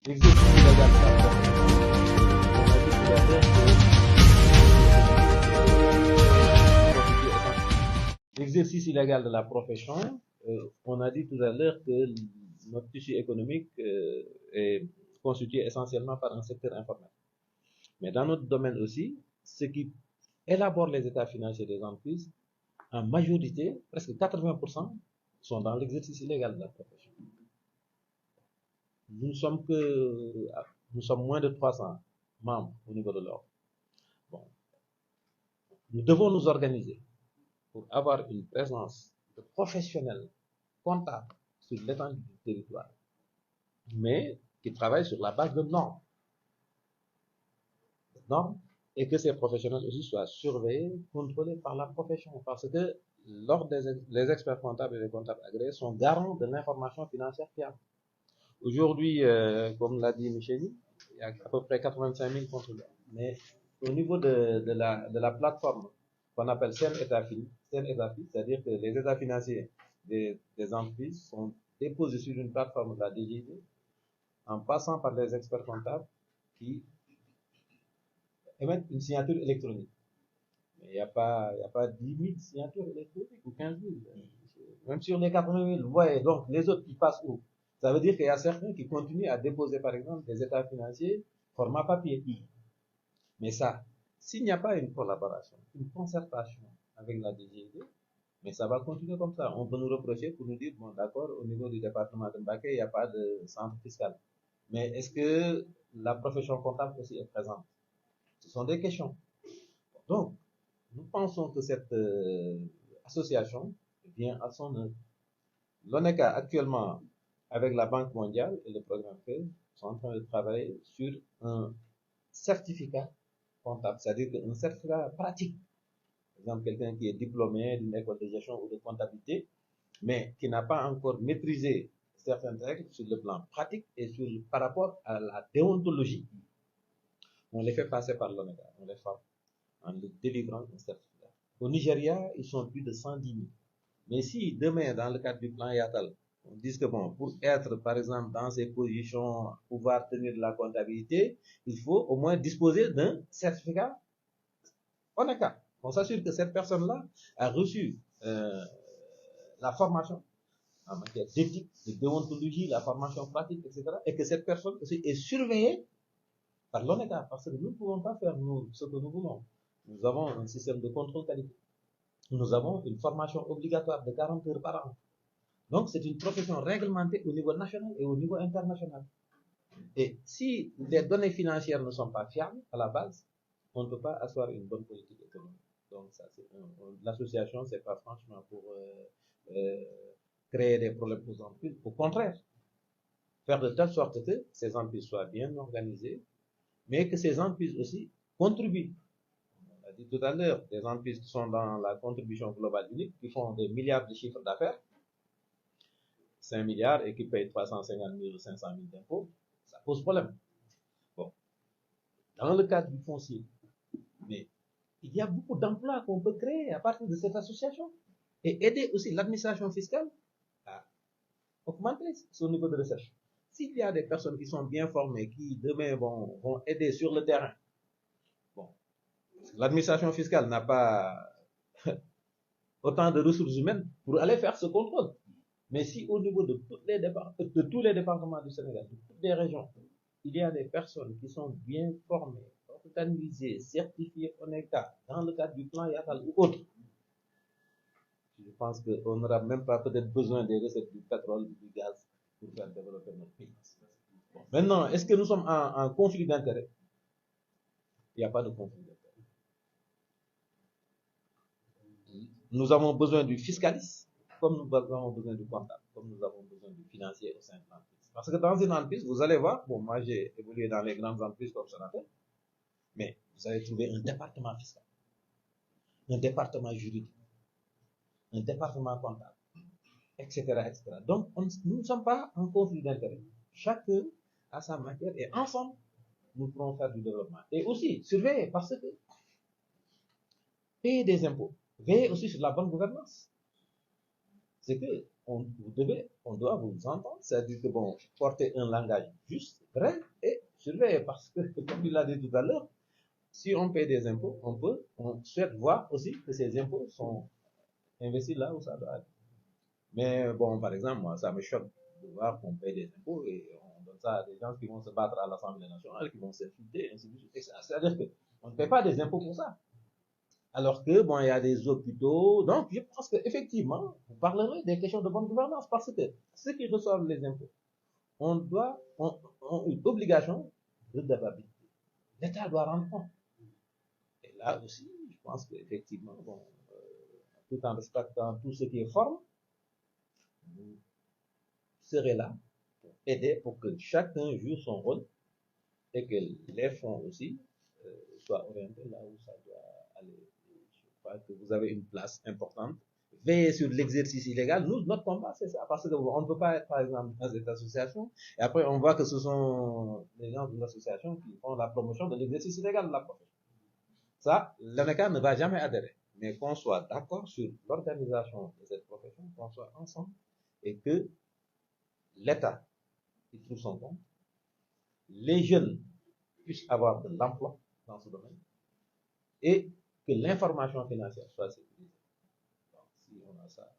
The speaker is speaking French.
L'exercice illégal de la profession, on a dit tout à l'heure que l'exercice illégal de la profession, on a dit tout à l'heure que notre tissu économique est constitué essentiellement par un secteur informel. Mais dans notre domaine aussi, ceux qui élaborent les états financiers des entreprises, en majorité, presque 80%, sont dans l'exercice illégal de la profession. Nous sommes moins de 300 membres au niveau de l'ordre. Bon, nous devons nous organiser pour avoir une présence de professionnels comptables sur l'étendue du territoire, mais qui travaillent sur la base de normes, et que ces professionnels aussi soient surveillés, contrôlés par la profession, parce que les experts comptables et les comptables agréés sont garants de l'information financière fiable. Aujourd'hui, comme l'a dit Michel, il y a à peu près 85 000 contrôleurs. Mais au niveau de la plateforme qu'on appelle CEN État Fini, c'est-à-dire que les états financiers des entreprises sont déposés sur une plateforme de la DGID en passant par les experts comptables qui émettent une signature électronique. Mais il n'y a pas 10 000 signatures électroniques ou 15 000. Même sur les 80 000, vous voyez, donc les autres qui passent où? Ça veut dire qu'il y a certains qui continuent à déposer, par exemple, des états financiers format papier. Mais ça, s'il n'y a pas une collaboration, une concertation avec la DGID, mais ça va continuer comme ça. On peut nous reprocher pour nous dire, bon, d'accord, au niveau du département de Mbacké, il n'y a pas de centre fiscal. Mais est-ce que la profession comptable aussi est présente? Ce sont des questions. Donc, nous pensons que cette association vient à son œuvre. L'ONECA, actuellement, avec la Banque mondiale et le programme FAISE, sont en train de travailler sur un certificat comptable, c'est-à-dire un certificat pratique. Par exemple, quelqu'un qui est diplômé d'une école de gestion ou de comptabilité, mais qui n'a pas encore maîtrisé certaines règles sur le plan pratique et par rapport à la déontologie, on les fait passer par l'ONECA, on les forme en délivrant un certificat. Au Nigeria, ils sont plus de 110 000. Mais si demain, dans le cadre du plan Yatal, on dit que bon, pour être, par exemple, dans ces positions, pouvoir tenir de la comptabilité, il faut au moins disposer d'un certificat ONECA. On s'assure que cette personne-là a reçu la formation en matière d'éthique, de déontologie, la formation pratique, etc. Et que cette personne aussi est surveillée par l'ONECA, parce que nous ne pouvons pas faire ce que nous voulons. Nous avons un système de contrôle qualité. Nous avons une formation obligatoire de 40 heures par an. Donc, c'est une profession réglementée au niveau national et au niveau international. Et si les données financières ne sont pas fiables à la base, on ne peut pas asseoir une bonne politique économique. Donc, ça, l'association, c'est pas franchement pour créer des problèmes aux entreprises. Au contraire, faire de telle sorte que ces entreprises soient bien organisées, mais que ces entreprises aussi contribuent. On a dit tout à l'heure, des entreprises qui sont dans la contribution globale unique, qui font des milliards de chiffres d'affaires, 5 milliards et qui payent 350 000 ou 500 000 d'impôts, ça pose problème. Bon. Dans le cadre du foncier, mais il y a beaucoup d'emplois qu'on peut créer à partir de cette association et aider aussi l'administration fiscale à augmenter son niveau de recherche. S'il y a des personnes qui sont bien formées, qui demain vont aider sur le terrain, bon, l'administration fiscale n'a pas autant de ressources humaines pour aller faire ce contrôle. Mais si au niveau de tous les départements du Sénégal, de toutes les régions, il y a des personnes qui sont bien formées, organisées, certifiées ONECA, dans le cadre du plan Yatal ou autre, je pense qu'on n'aura même pas peut-être besoin des recettes du pétrole ou du gaz pour faire développer notre pays. Bon. Maintenant, est-ce que nous sommes en conflit d'intérêts? Il n'y a pas de conflit d'intérêts. Nous avons besoin du fiscaliste, comme nous avons besoin du comptable, comme nous avons besoin du financier au sein de l'entreprise. Parce que dans une entreprise, vous allez voir, bon, moi j'ai évolué dans les grandes entreprises comme sénateur, mais vous allez trouver un département fiscal, un département juridique, un département comptable, etc., etc. Donc, nous ne sommes pas en conflit d'intérêts. Chacun a sa matière et ensemble, nous pourrons faire du développement. Et aussi, surveiller, parce que payer des impôts, veiller aussi sur la bonne gouvernance. C'est que on doit vous entendre, c'est-à-dire que bon, porter un langage juste, vrai et surveillé, parce que, comme il l'a dit tout à l'heure, si on paye des impôts, on souhaite voir aussi que ces impôts sont investis là où ça doit être. Mais bon, par exemple, moi, ça me choque de voir qu'on paye des impôts et on donne ça à des gens qui vont se battre à l'Assemblée nationale, qui vont s'insulter, ainsi de suite. C'est-à-dire qu'on ne paie pas des impôts pour ça. Alors que, bon, il y a des hôpitaux. Donc, je pense qu'effectivement, vous parlerez des questions de bonne gouvernance parce que ceux qui reçoivent les impôts, ont une obligation de débattre. L'État doit rendre compte. Et là aussi, je pense qu'effectivement, bon, tout en respectant tout ce qui est forme, vous serez là pour aider pour que chacun joue son rôle et que les fonds aussi soient orientés là où ça doit aller. Je crois que vous avez une place importante. Veiller sur l'exercice illégal. Nous, notre combat, c'est ça. Parce qu'on ne peut pas être, par exemple, dans cette association. Et après, on voit que ce sont les gens de l'association qui font la promotion de l'exercice illégal de la profession. Ça, l'ANECA ne va jamais adhérer. Mais qu'on soit d'accord sur l'organisation de cette profession, qu'on soit ensemble et que l'État y trouve son compte, les jeunes puissent avoir de l'emploi dans ce domaine et que l'information financière soit sécurisée. Donc, si on a ça,